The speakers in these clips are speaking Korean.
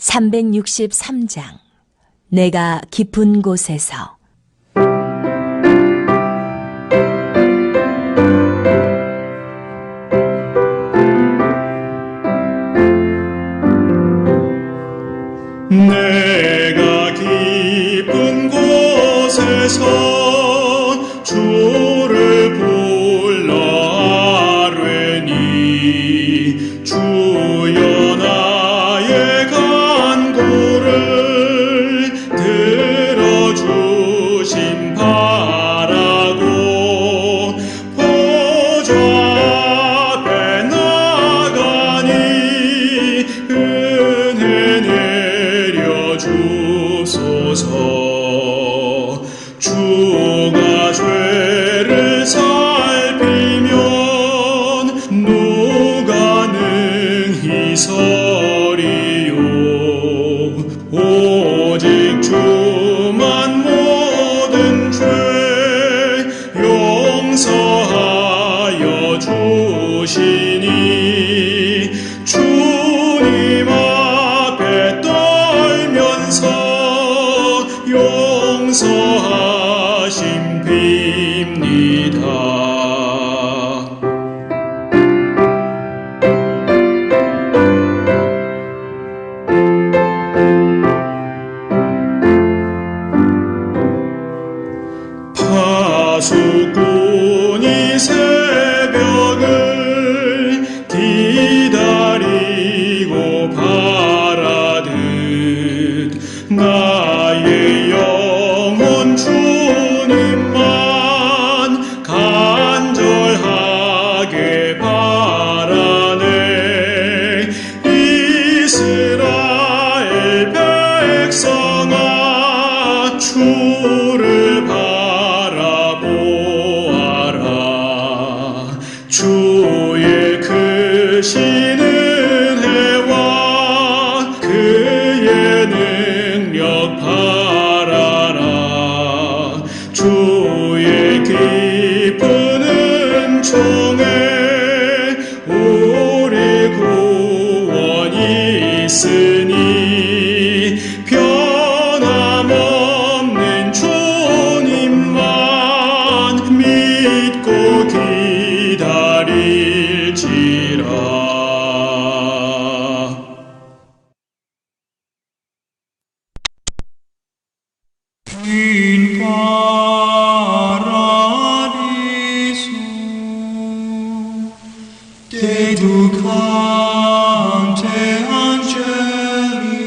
363장 내가 깊은 곳에서 내가 깊은 곳에서 주를 불러 아뢰니 주여 나의 간구를 들어주심 바라고 보좌 앞에 나가니 은혜 주소서. 주가 죄를 살피면 누가 능히 서리요. 오직 주만 모든 죄 용서하여 주시니 주님 앞에 용서하심 빕니다. 파수꾼이 새벽을 기다리고 바라듯 나의 영혼 주님만 간절하게 바라네. 이스라엘 백성아 주를 바라보아라. 주의 크신 은혜와 그의 능력 바라라. 주의 깊은 은총에 우리 구원이 있으니 변함없는 주님만 믿고 기다릴지라. 빈 파라디소 dedicante angeli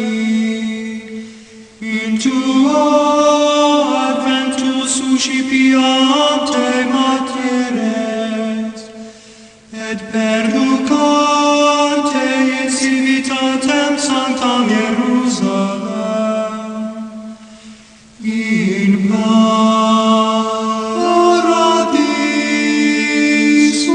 in tuo adventus suscipiante materes et perducante in civitatem sanctam Hierusalem in paradiso.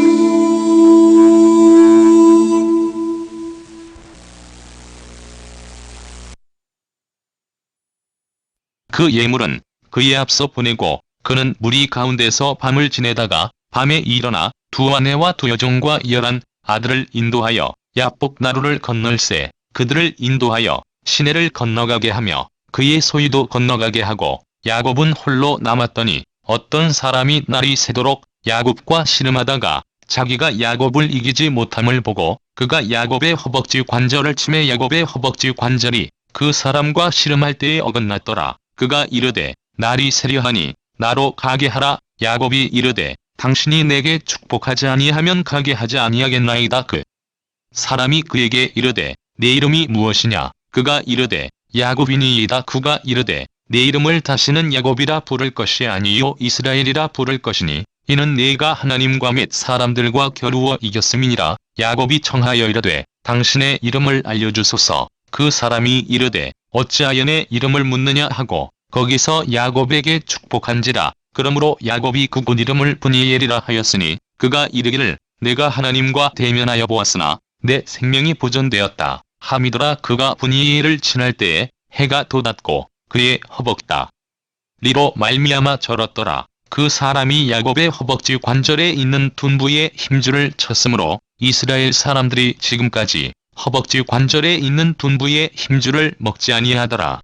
그 예물은 그에 앞서 보내고 그는 무리 가운데서 밤을 지내다가 밤에 일어나 두 아내와 두 여종과 11 아들을 인도하여 야복 나루를 건널세 그들을 인도하여 시내를 건너가게 하며 그의 소유도 건너가게 하고 야곱은 홀로 남았더니 어떤 사람이 날이 새도록 야곱과 씨름하다가 자기가 야곱을 이기지 못함을 보고 그가 야곱의 허벅지 관절을 치매 야곱의 허벅지 관절이 그 사람과 씨름할 때에 어긋났더라. 그가 이르되 날이 새려하니 나로 가게 하라. 야곱이 이르되 당신이 내게 축복하지 아니하면 가게 하지 아니하겠나이다. 그 사람이 그에게 이르되 내 이름이 무엇이냐. 그가 이르되 야곱이니이다. 그가 이르되 내 이름을 다시는 야곱이라 부를 것이 아니요 이스라엘이라 부를 것이니 이는 내가 하나님과 및 사람들과 겨루어 이겼음이니라. 야곱이 청하여 이르되 당신의 이름을 알려주소서. 그 사람이 이르되 어찌하여 내 이름을 묻느냐 하고 거기서 야곱에게 축복한지라. 그러므로 야곱이 그곳 이름을 브니엘이라 하였으니 그가 이르기를 내가 하나님과 대면하여 보았으나 내 생명이 보존되었다 함이더라. 그가 브니엘을 지날 때에 해가 돋았고 그의 허벅다 리로 말미암아 절었더라. 그 사람이 야곱의 허벅지 관절에 있는 둔부에 힘줄을 쳤으므로 이스라엘 사람들이 지금까지 허벅지 관절에 있는 둔부의 힘줄을 먹지 아니하더라.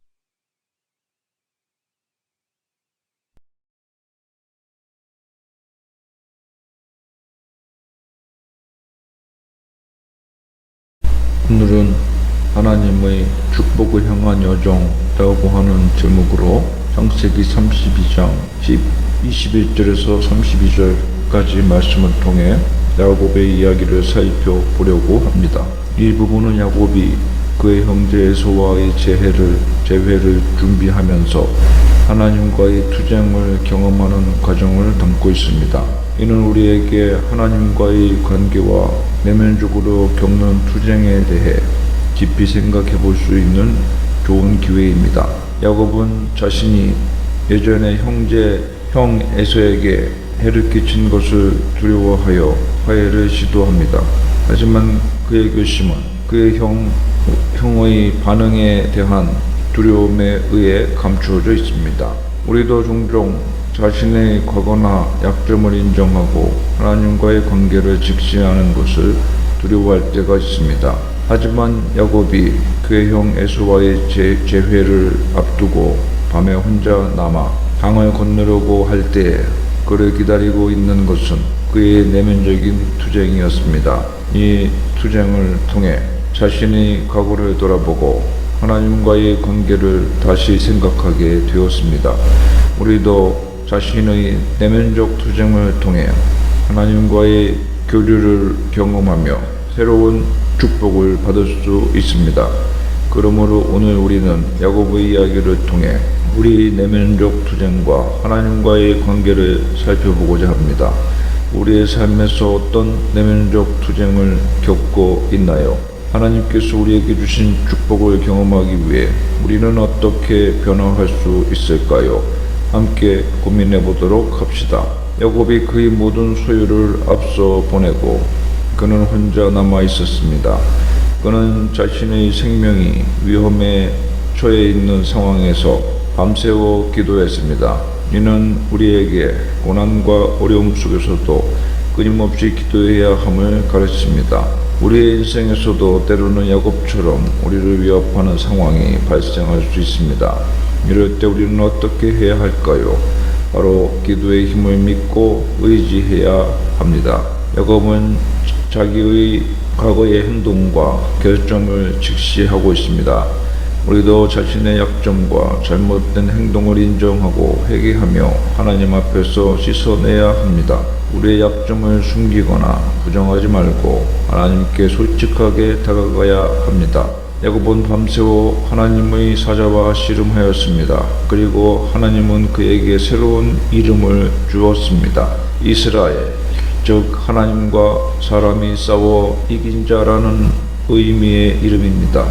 오늘은 하나님의 축복을 향한 여정이라고 하는 제목으로 창세기 32장 21절에서 32절까지 말씀을 통해 야곱의 이야기를 살펴보려고 합니다. 이 부분은 야곱이 그의 형제 에서와의 재회를 준비하면서 하나님과의 투쟁을 경험하는 과정을 담고 있습니다. 이는 우리에게 하나님과의 관계와 내면적으로 겪는 투쟁에 대해 깊이 생각해 볼 수 있는 좋은 기회입니다. 야곱은 자신이 예전에 형 에서에게 해를 끼친 것을 두려워하여 화해를 시도합니다. 하지만 그의 결심은 그의 형의 반응에 대한 두려움에 의해 감추어져 있습니다. 우리도 종종 자신의 과거나 약점을 인정하고 하나님과의 관계를 직시하는 것을 두려워할 때가 있습니다. 하지만 야곱이 그의 형 에서와의 재회를 앞두고 밤에 혼자 남아 강을 건너려고 할 때에 그를 기다리고 있는 것은 그의 내면적인 투쟁이었습니다. 이 투쟁을 통해 자신의 과거를 돌아보고 하나님과의 관계를 다시 생각하게 되었습니다. 우리도 자신의 내면적 투쟁을 통해 하나님과의 교류를 경험하며 새로운 축복을 받을 수 있습니다. 그러므로 오늘 우리는 야곱의 이야기를 통해 우리 내면적 투쟁과 하나님과의 관계를 살펴보고자 합니다. 우리의 삶에서 어떤 내면적 투쟁을 겪고 있나요? 하나님께서 우리에게 주신 축복을 경험하기 위해 우리는 어떻게 변화할 수 있을까요? 함께 고민해 보도록 합시다. 야곱이 그의 모든 소유를 앞서 보내고 그는 혼자 남아 있었습니다. 그는 자신의 생명이 위험에 처해 있는 상황에서 밤새워 기도했습니다. 이는 우리에게 고난과 어려움 속에서도 끊임없이 기도해야 함을 가르칩니다. 우리의 인생에서도 때로는 야곱처럼 우리를 위협하는 상황이 발생할 수 있습니다. 이럴 때 우리는 어떻게 해야 할까요? 바로 기도의 힘을 믿고 의지해야 합니다. 야곱은 자기의 과거의 행동과 결정을 직시하고 있습니다. 우리도 자신의 약점과 잘못된 행동을 인정하고 회개하며 하나님 앞에서 씻어내야 합니다. 우리의 약점을 숨기거나 부정하지 말고 하나님께 솔직하게 다가가야 합니다. 야곱은 밤새워 하나님의 사자와 씨름하였습니다. 그리고 하나님은 그에게 새로운 이름을 주었습니다. 이스라엘, 즉 하나님과 사람이 싸워 이긴 자라는 의미의 이름입니다.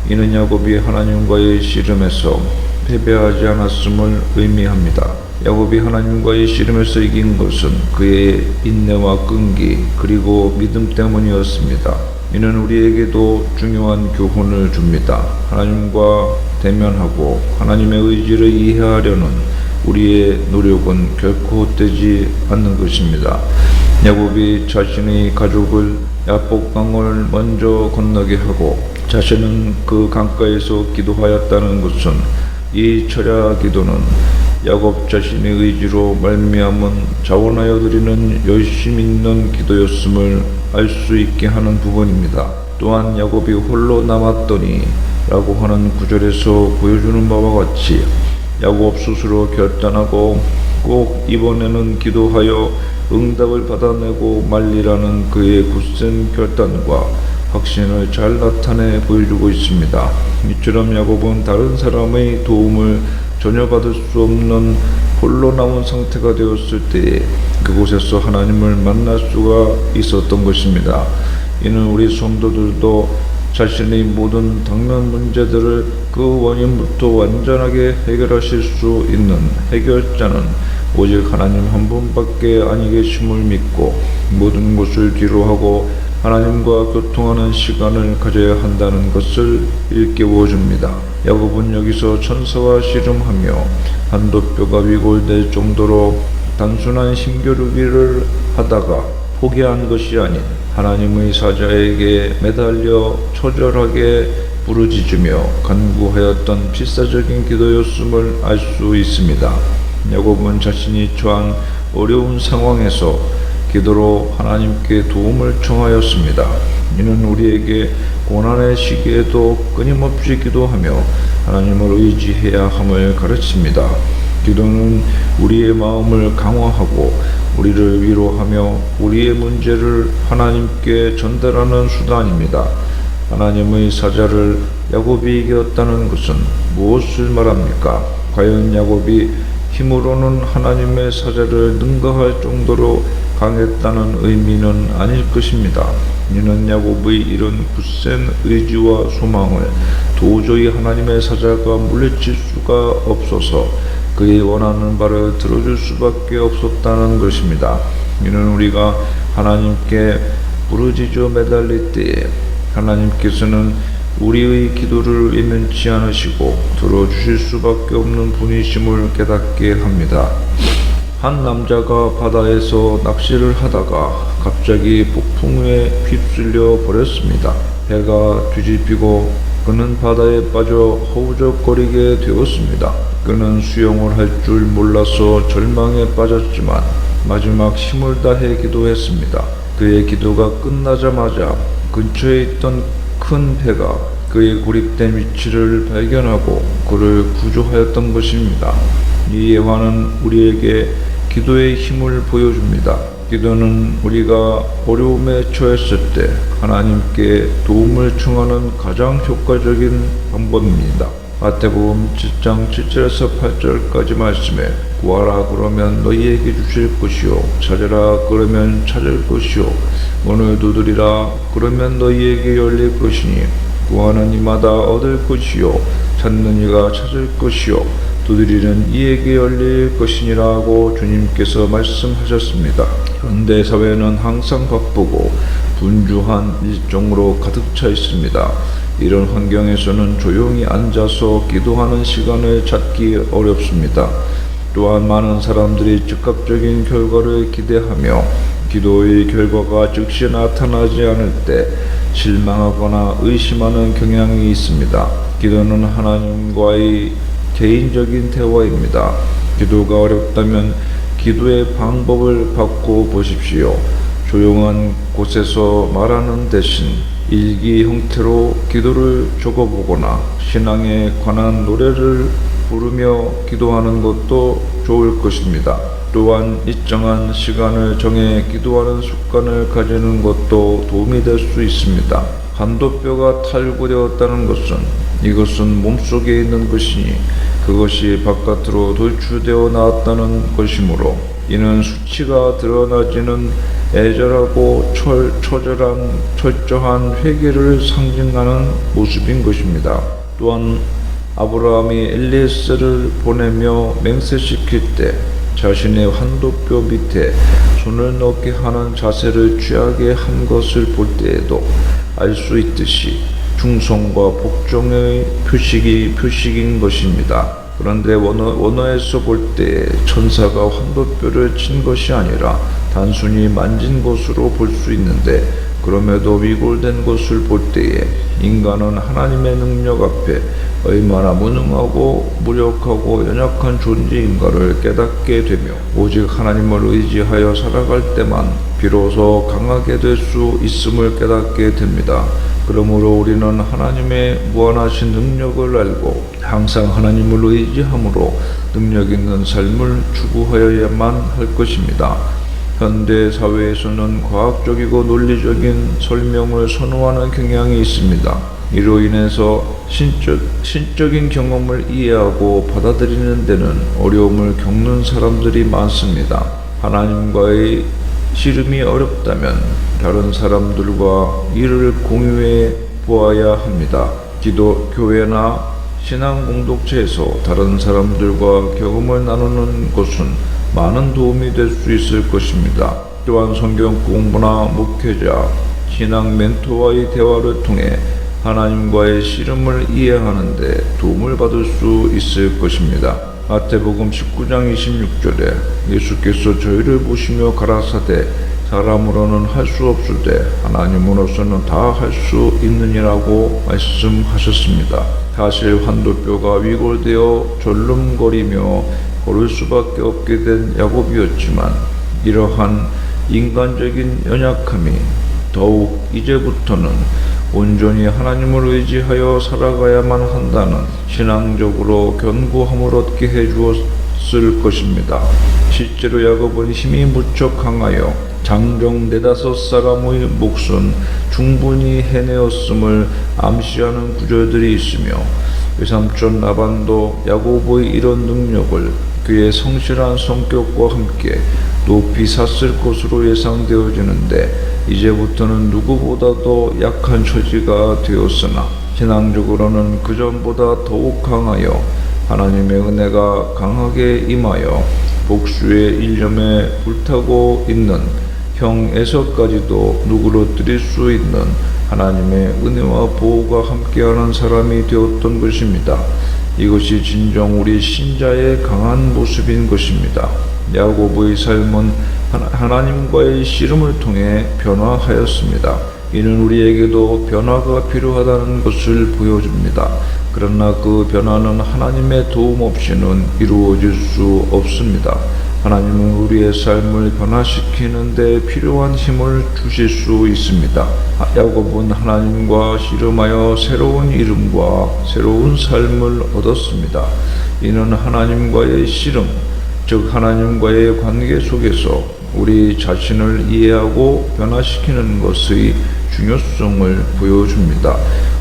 이는 야곱이 하나님과의 씨름에서 패배하지 않았음을 의미합니다. 야곱이 하나님과의 씨름에서 이긴 것은 그의 인내와 끈기 그리고 믿음 때문이었습니다. 이는 우리에게도 중요한 교훈을 줍니다. 하나님과 대면하고 하나님의 의지를 이해하려는 우리의 노력은 결코 헛되지 않는 것입니다. 야곱이 자신의 가족을 야복강을 먼저 건너게 하고 자신은 그 강가에서 기도하였다는 것은 이 철야 기도는 야곱 자신의 의지로 말미암은 자원하여 드리는 열심 있는 기도였음을 알 수 있게 하는 부분입니다. 또한 야곱이 홀로 남았더니 라고 하는 구절에서 보여주는 바와 같이 야곱 스스로 결단하고 꼭 이번에는 기도하여 응답을 받아내고 말리라는 그의 굳센 결단과 확신을 잘 나타내 보여주고 있습니다. 이처럼 야곱은 다른 사람의 도움을 전혀 받을 수 없는 홀로 남은 상태가 되었을 때에 그곳에서 하나님을 만날 수가 있었던 것입니다. 이는 우리 성도들도 자신의 모든 당면 문제들을 그 원인부터 완전하게 해결하실 수 있는 해결자는 오직 하나님 한 분밖에 아니 계심을 믿고 모든 것을 뒤로하고 하나님과 교통하는 시간을 가져야 한다는 것을 일깨워 줍니다. 야곱은 여기서 천사와 씨름하며 한도뼈가 위골될 정도로 단순한 힘겨루기를 하다가 포기한 것이 아닌 하나님의 사자에게 매달려 처절하게 부르짖으며 간구하였던 필사적인 기도였음을 알 수 있습니다. 야곱은 자신이 처한 어려운 상황에서 기도로 하나님께 도움을 청하였습니다. 이는 우리에게 고난의 시기에도 끊임없이 기도하며 하나님을 의지해야 함을 가르칩니다. 기도는 우리의 마음을 강화하고 우리를 위로하며 우리의 문제를 하나님께 전달하는 수단입니다. 하나님의 사자를 야곱이 이겼다는 것은 무엇을 말합니까? 과연 야곱이 힘으로는 하나님의 사자를 능가할 정도로 강했다는 의미는 아닐 것입니다. 이는 야곱의 이런 굳센 의지와 소망을 도저히 하나님의 사자가 물리칠 수가 없어서 그의 원하는 바를 들어줄 수밖에 없었다는 것입니다. 이는 우리가 하나님께 부르짖어 매달릴 때에 하나님께서는 우리의 기도를 외면치 않으시고 들어주실 수밖에 없는 분이심을 깨닫게 합니다. 한 남자가 바다에서 낚시를 하다가 갑자기 폭풍에 휩쓸려 버렸습니다. 배가 뒤집히고 그는 바다에 빠져 허우적거리게 되었습니다. 그는 수영을 할 줄 몰라서 절망에 빠졌지만 마지막 힘을 다해 기도했습니다. 그의 기도가 끝나자마자 근처에 있던 큰 배가 그의 고립된 위치를 발견하고 그를 구조하였던 것입니다. 이 예화는 우리에게 기도의 힘을 보여줍니다. 기도는 우리가 어려움에 처했을 때 하나님께 도움을 청하는 가장 효과적인 방법입니다. 마태복음 7장 7절에서 8절까지 말씀에 구하라 그러면 너희에게 주실 것이요 찾으라 그러면 찾을 것이요 문을 두드리라 그러면 너희에게 열릴 것이니 구하는 이마다 얻을 것이요 찾는 이가 찾을 것이요 두드리는 이에게 열릴 것이니라고 주님께서 말씀하셨습니다. 현대 사회는 항상 바쁘고 분주한 일정으로 가득 차 있습니다. 이런 환경에서는 조용히 앉아서 기도하는 시간을 찾기 어렵습니다. 또한 많은 사람들이 즉각적인 결과를 기대하며 기도의 결과가 즉시 나타나지 않을 때 실망하거나 의심하는 경향이 있습니다. 기도는 하나님과의 개인적인 대화입니다. 기도가 어렵다면 기도의 방법을 바꿔 보십시오. 조용한 곳에서 말하는 대신 일기 형태로 기도를 적어보거나 신앙에 관한 노래를 부르며 기도하는 것도 좋을 것입니다. 또한 일정한 시간을 정해 기도하는 습관을 가지는 것도 도움이 될 수 있습니다. 간도뼈가 탈구되었다는 것은 이것은 몸속에 있는 것이니 그것이 바깥으로 돌출되어 나왔다는 것이므로 이는 수치가 드러나지는 애절하고 철저한 회개를 상징하는 모습인 것입니다. 또한 아브라함이 엘리에셀을 보내며 맹세시킬 때 자신의 환도뼈 밑에 손을 넣게 하는 자세를 취하게 한 것을 볼 때에도 알 수 있듯이 충성과 복종의 표식인 것입니다. 그런데 원어에서 볼 때 천사가 환도뼈를 친 것이 아니라 단순히 만진 것으로 볼 수 있는데 그럼에도 위골된 것을 볼 때에 인간은 하나님의 능력 앞에 얼마나 무능하고 무력하고 연약한 존재인가를 깨닫게 되며 오직 하나님을 의지하여 살아갈 때만 비로소 강하게 될 수 있음을 깨닫게 됩니다. 그러므로 우리는 하나님의 무한하신 능력을 알고 항상 하나님을 의지함으로 능력 있는 삶을 추구하여야만 할 것입니다. 현대 사회에서는 과학적이고 논리적인 설명을 선호하는 경향이 있습니다. 이로 인해서 신적인 경험을 이해하고 받아들이는 데는 어려움을 겪는 사람들이 많습니다. 하나님과의 씨름이 어렵다면 다른 사람들과 이를 공유해 보아야 합니다. 교회나 신앙 공동체에서 다른 사람들과 경험을 나누는 것은 많은 도움이 될 수 있을 것입니다. 또한 성경 공부나 목회자, 신앙 멘토와의 대화를 통해 하나님과의 씨름을 이해하는 데 도움을 받을 수 있을 것입니다. 마태복음 19장 26절에 예수께서 저희를 보시며 가라사대 사람으로는 할 수 없으되 하나님으로서는 다 할 수 있느니라고 말씀하셨습니다. 사실 환도뼈가 위골되어 졸름거리며 걸을 수밖에 없게 된 야곱이었지만 이러한 인간적인 연약함이 더욱 이제부터는 온전히 하나님을 의지하여 살아가야만 한다는 신앙적으로 견고함을 얻게 해주었을 것입니다. 실제로 야곱은 힘이 무척 강하여 장정 4-5사람의 몫은 충분히 해내었음을 암시하는 구절들이 있으며 외삼촌 라반도 야곱의 이런 능력을 그의 성실한 성격과 함께 높이 샀을 것으로 예상되어지는데 이제부터는 누구보다도 약한 처지가 되었으나 신앙적으로는 그전보다 더욱 강하여 하나님의 은혜가 강하게 임하여 복수의 일념에 불타고 있는 형 에서까지도 누그러뜨릴 수 있는 하나님의 은혜와 보호가 함께하는 사람이 되었던 것입니다. 이것이 진정 우리 신자의 강한 모습인 것입니다. 야곱의 삶은 하나님과의 씨름을 통해 변화하였습니다. 이는 우리에게도 변화가 필요하다는 것을 보여줍니다. 그러나 그 변화는 하나님의 도움 없이는 이루어질 수 없습니다. 하나님은 우리의 삶을 변화시키는 데 필요한 힘을 주실 수 있습니다. 야곱은 하나님과 씨름하여 새로운 이름과 새로운 삶을 얻었습니다. 이는 하나님과의 씨름, 즉 하나님과의 관계 속에서 우리 자신을 이해하고 변화시키는 것의 중요성을 보여줍니다.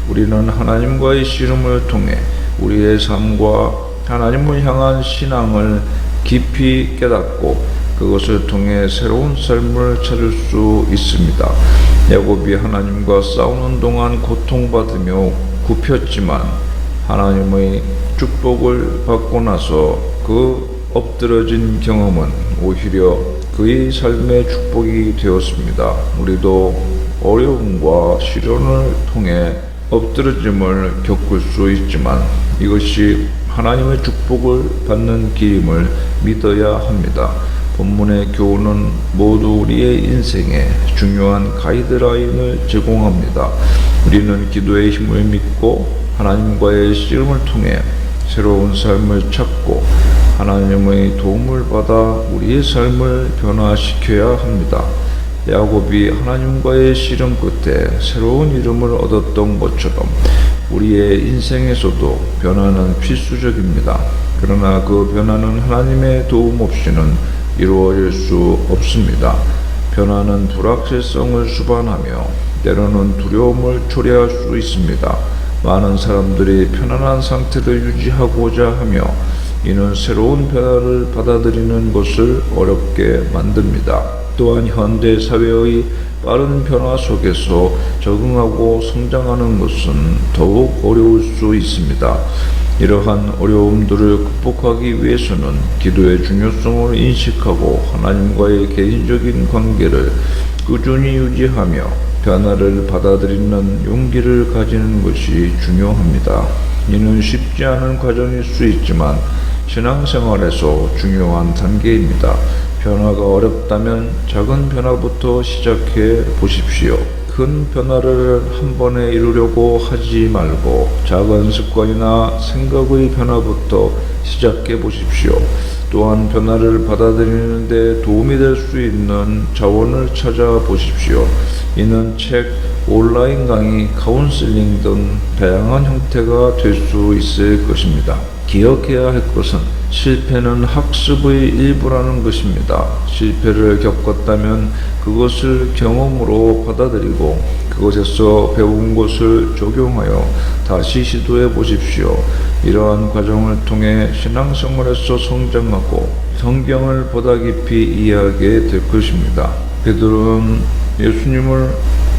우리는 하나님과의 씨름을 통해 우리의 삶과 하나님을 향한 신앙을 깊이 깨닫고 그것을 통해 새로운 삶을 찾을 수 있습니다. 야곱이 하나님과 싸우는 동안 고통받으며 굽혔지만 하나님의 축복을 받고 나서 그 엎드러진 경험은 오히려 그의 삶의 축복이 되었습니다. 우리도 어려움과 시련을 통해 엎드러짐을 겪을 수 있지만 이것이 하나님의 축복을 받는 길임을 믿어야 합니다. 본문의 교훈은 모두 우리의 인생에 중요한 가이드라인을 제공합니다. 우리는 기도의 힘을 믿고 하나님과의 씨름을 통해 새로운 삶을 찾고 하나님의 도움을 받아 우리의 삶을 변화시켜야 합니다. 야곱이 하나님과의 씨름 끝에 새로운 이름을 얻었던 것처럼 우리의 인생에서도 변화는 필수적입니다. 그러나 그 변화는 하나님의 도움 없이는 이루어질 수 없습니다. 변화는 불확실성을 수반하며 때로는 두려움을 초래할 수 있습니다. 많은 사람들이 편안한 상태를 유지하고자 하며 이는 새로운 변화를 받아들이는 것을 어렵게 만듭니다. 또한 현대 사회의 빠른 변화 속에서 적응하고 성장하는 것은 더욱 어려울 수 있습니다. 이러한 어려움들을 극복하기 위해서는 기도의 중요성을 인식하고 하나님과의 개인적인 관계를 꾸준히 유지하며 변화를 받아들이는 용기를 가지는 것이 중요합니다. 이는 쉽지 않은 과정일 수 있지만 신앙생활에서 중요한 단계입니다. 변화가 어렵다면 작은 변화부터 시작해 보십시오. 큰 변화를 한 번에 이루려고 하지 말고 작은 습관이나 생각의 변화부터 시작해 보십시오. 또한 변화를 받아들이는 데 도움이 될 수 있는 자원을 찾아보십시오. 이는 책, 온라인 강의, 카운슬링 등 다양한 형태가 될 수 있을 것입니다. 기억해야 할 것은 실패는 학습의 일부라는 것입니다. 실패를 겪었다면 그것을 경험으로 받아들이고 그것에서 배운 것을 적용하여 다시 시도해 보십시오. 이러한 과정을 통해 신앙생활에서 성장하고 성경을 보다 깊이 이해하게 될 것입니다. 베드로는 예수님을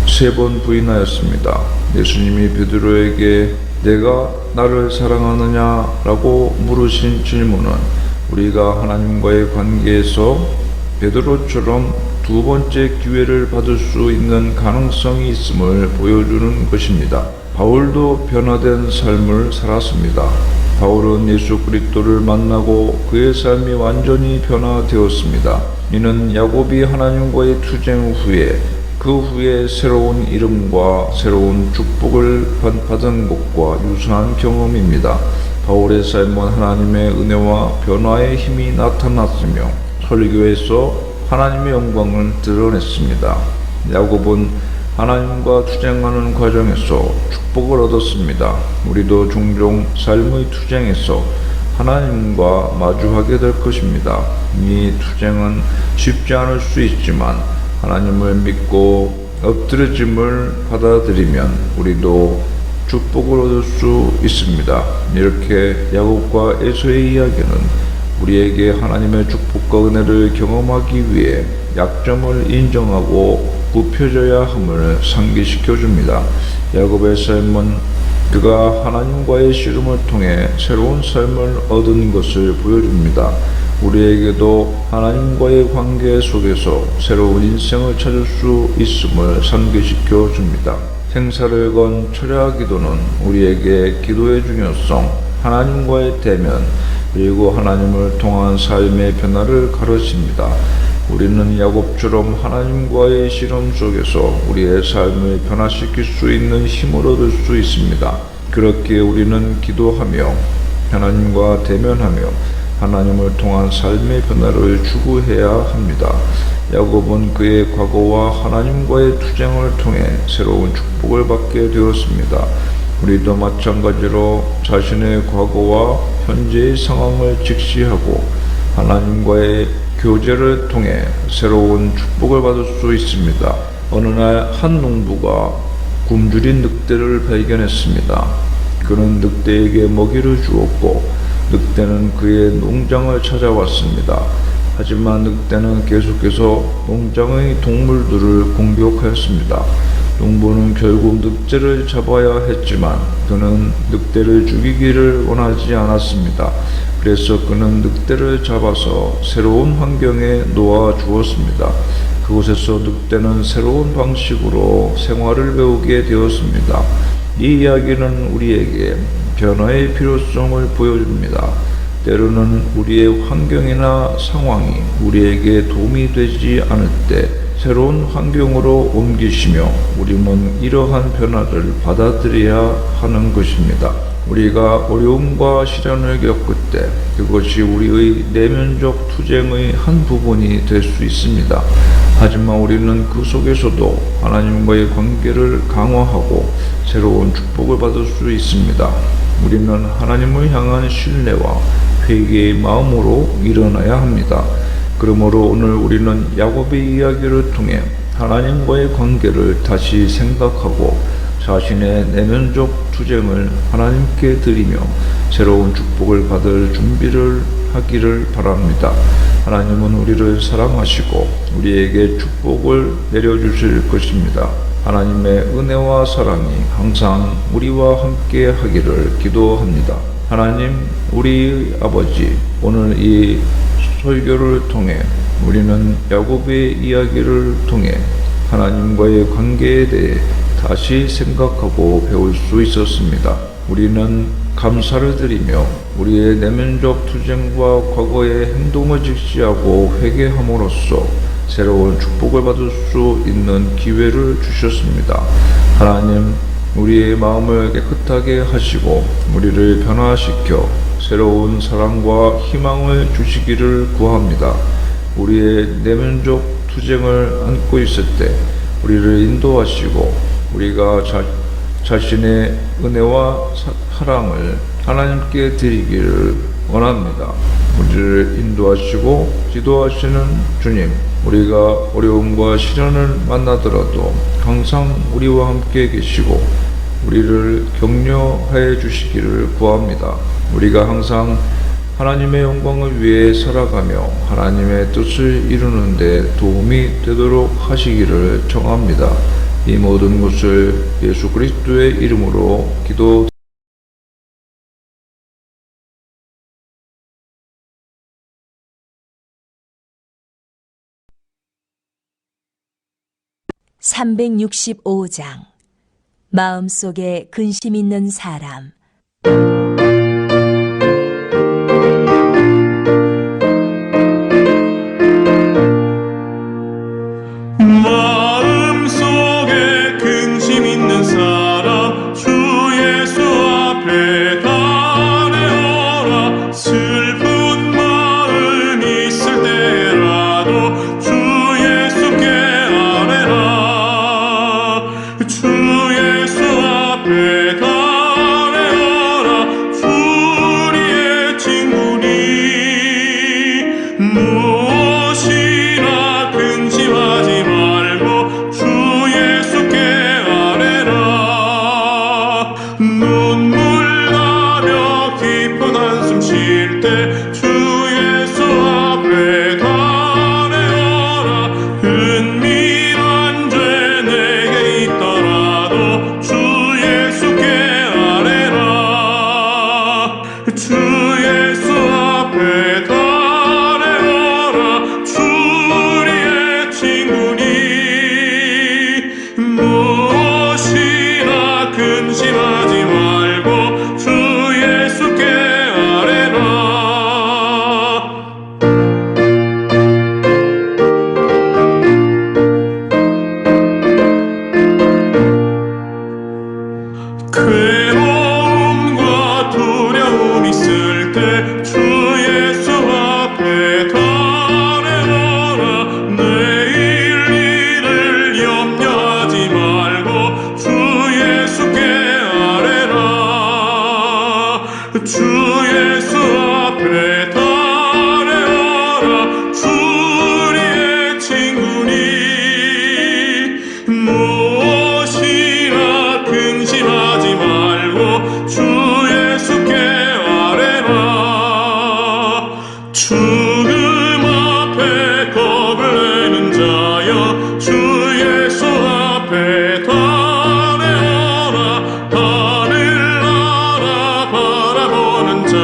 3번 부인하였습니다. 예수님이 베드로에게 내가 나를 사랑하느냐? 라고 물으신 질문은 우리가 하나님과의 관계에서 베드로처럼 2번째 기회를 받을 수 있는 가능성이 있음을 보여주는 것입니다. 바울도 변화된 삶을 살았습니다. 바울은 예수 그리스도를 만나고 그의 삶이 완전히 변화되었습니다. 이는 야곱이 하나님과의 투쟁 후에 그 후에 새로운 이름과 새로운 축복을 받은 것과 유사한 경험입니다. 바울의 삶은 하나님의 은혜와 변화의 힘이 나타났으며 설교에서 하나님의 영광을 드러냈습니다. 야곱은 하나님과 투쟁하는 과정에서 축복을 얻었습니다. 우리도 종종 삶의 투쟁에서 하나님과 마주하게 될 것입니다. 이 투쟁은 쉽지 않을 수 있지만 하나님을 믿고 엎드려짐을 받아들이면 우리도 축복을 얻을 수 있습니다. 이렇게 야곱과 에서의 이야기는 우리에게 하나님의 축복과 은혜를 경험하기 위해 약점을 인정하고 굽혀져야 함을 상기시켜 줍니다. 야곱의 삶은 그가 하나님과의 씨름을 통해 새로운 삶을 얻은 것을 보여줍니다. 우리에게도 하나님과의 관계 속에서 새로운 인생을 찾을 수 있음을 상기시켜 줍니다. 생사를 건 철야 기도는 우리에게 기도의 중요성, 하나님과의 대면, 그리고 하나님을 통한 삶의 변화를 가르칩니다. 우리는 야곱처럼 하나님과의 실험 속에서 우리의 삶을 변화시킬 수 있는 힘을 얻을 수 있습니다. 그렇게 우리는 기도하며 하나님과 대면하며 하나님을 통한 삶의 변화를 추구해야 합니다. 야곱은 그의 과거와 하나님과의 투쟁을 통해 새로운 축복을 받게 되었습니다. 우리도 마찬가지로 자신의 과거와 현재의 상황을 직시하고 하나님과의 교제를 통해 새로운 축복을 받을 수 있습니다. 어느 날 한 농부가 굶주린 늑대를 발견했습니다. 그는 늑대에게 먹이를 주었고 늑대는 그의 농장을 찾아왔습니다. 하지만 늑대는 계속해서 농장의 동물들을 공격하였습니다. 농부는 결국 늑대를 잡아야 했지만 그는 늑대를 죽이기를 원하지 않았습니다. 그래서 그는 늑대를 잡아서 새로운 환경에 놓아 주었습니다. 그곳에서 늑대는 새로운 방식으로 생활을 배우게 되었습니다. 이 이야기는 우리에게 변화의 필요성을 보여줍니다. 때로는 우리의 환경이나 상황이 우리에게 도움이 되지 않을 때 새로운 환경으로 옮기시며 우리는 이러한 변화를 받아들여야 하는 것입니다. 우리가 어려움과 시련을 겪을 때 그것이 우리의 내면적 투쟁의 한 부분이 될 수 있습니다. 하지만 우리는 그 속에서도 하나님과의 관계를 강화하고 새로운 축복을 받을 수 있습니다. 우리는 하나님을 향한 신뢰와 회개의 마음으로 일어나야 합니다. 그러므로 오늘 우리는 야곱의 이야기를 통해 하나님과의 관계를 다시 생각하고 자신의 내면적 투쟁을 하나님께 드리며 새로운 축복을 받을 준비를 하기를 바랍니다. 하나님은 우리를 사랑하시고 우리에게 축복을 내려주실 것입니다. 하나님의 은혜와 사랑이 항상 우리와 함께 하기를 기도합니다. 하나님, 우리 아버지, 오늘 이 설교를 통해 우리는 야곱의 이야기를 통해 하나님과의 관계에 대해 다시 생각하고 배울 수 있었습니다. 우리는 감사를 드리며 우리의 내면적 투쟁과 과거의 행동을 직시하고 회개함으로써 새로운 축복을 받을 수 있는 기회를 주셨습니다. 하나님, 우리의 마음을 깨끗하게 하시고 우리를 변화시켜 새로운 사랑과 희망을 주시기를 구합니다. 우리의 내면적 투쟁을 안고 있을 때 우리를 인도하시고 우리가 자신의 은혜와 사랑을 하나님께 드리기를 원합니다. 우리를 인도하시고 지도하시는 주님, 우리가 어려움과 시련을 만나더라도 항상 우리와 함께 계시고 우리를 격려해 주시기를 구합니다. 우리가 항상 하나님의 영광을 위해 살아가며 하나님의 뜻을 이루는 데 도움이 되도록 하시기를 청합니다. 이 모든 것을 예수 그리스도의 이름으로 기도 365장 마음속에 근심 있는 사람. 때 주 예수 앞에 달려라. 은밀한 죄 내게 있더라도 주 예수께 아뢰라. 주 예수 앞에 달려라. 주 우리의 친구니 무엇이나 근심하지 말고 주 예수께 아뢰라. 괴로움과 두려움 있을 때 주 예수 앞에 달려라. 내일 일을 염려하지 말고 주 예수께 아뢰라. 주 예수 앞에 달려라. 주 우리의 친구니 무엇이나 근심하지 말고 주 예수께 아뢰라. 죽음 앞에 겁을 내는 자여 주 예수 앞에 달려라. 하늘나라 바라보는 자